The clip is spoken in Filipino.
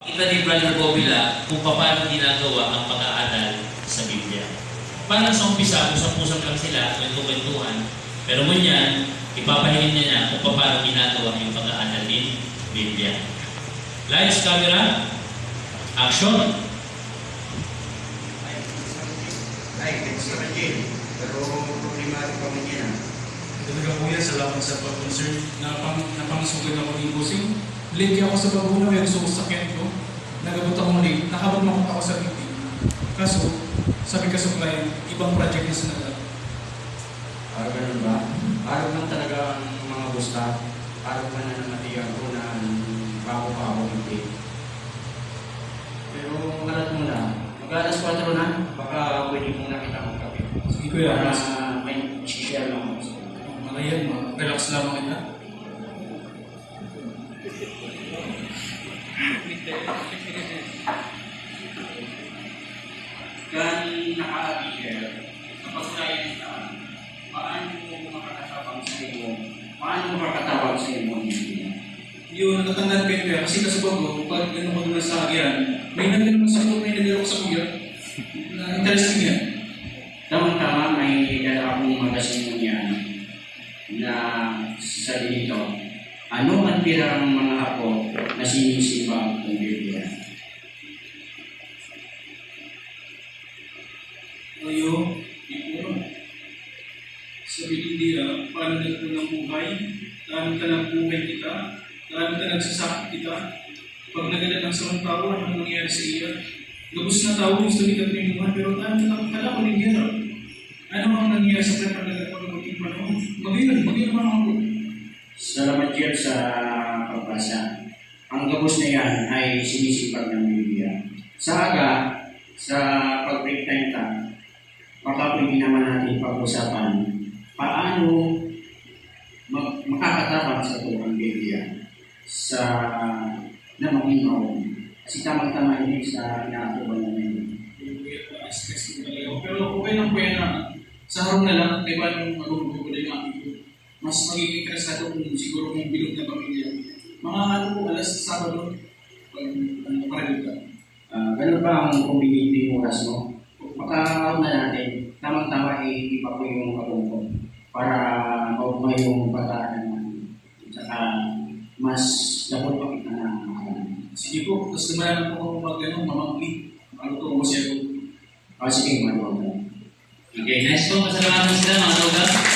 Kita ni Brother Bobila kung paano ginagawa ang pag-aaral sa Biblia. Parang sa umpisa, usap-usap lang sila, kwentuhan. Pero ngunyan, ipapahingin niya kung paano ginagawa yung pag-aaral din Biblia. Lights, camera, action! Ay, sa Jane. Pero problematic pa man yan. Talaga kuya, salamat sa pag-concern. Napangsugod ako ng busing. Late ako sa Baguna, may gusto ko sakyan ko. Nagabot ako late, nakabot ako sa meeting. Kaso, sabi ka sa client, ibang project na sinagap. Parang ganun ba? Parang lang talaga ang mga gusta. Parang ka na namatiyan ko na bago pa ako hindi. Pero malat mo na. Mag-alas 4 na, baka pwede mong nakita mong kape. Sige kuya, Para may share lang ako. malayan, relax lamang kita. Kan naka-appear, kapag tayo kita, paano mo makakatawag sa iyo? Yun, natatandaan ko yun kuya. Kasi sa Bago, pag ganun ko naman sa agyan, may nagdala sa kuya, may nagdala ko sa kuya. Interesting yan. Tama-tama, may dala akong magasin yan na sabi nito, ano ang pirang mga apo na sinisimbang ng Biblia? Ayo, ito. Sa Biblia, paano nagpo ng buhay, paano ka ng buhay kita, paano ka nagsasakit kita, pag nagalat ng isang tao, anong nangyayari sa iya? Lubos na tao, gusto nilang pinuhan, pero paano ka lang ulit hirap? Ano ang nangyayari sa kanya pag nagpapagating panahon? Magayon naman ako. Salamat yan sa pagbasa. Ang gabos na yan ay sinisipag ng Biblia. Sa aga, sa pag-break time ka, baka pwede naman natin pag-usapan paano makakatabang sa ito ang Biblia sa na mag-ingaw. Kasi tamang-tama yun sa inaatuban namin. Pero okay lang po yan na sa harong na lang, di ba nung mag-uulay ng aking ko, mas magiging krasado kung siguro kung bilog na pamilya. Mga ano po, alas Sabado, pag parang ka. Ganun ba ang community oras mo? Makakaon na natin, tamang-tama ipa ko yung katong ko para maugmay yung bataan naman. Saka mas dapat pa kita na makalan. Sige po, tapos naman po ako mamangli. Ano to ko siya ko. Sige, manuwa. Okay, nice po. Pasalamat sila mga toga.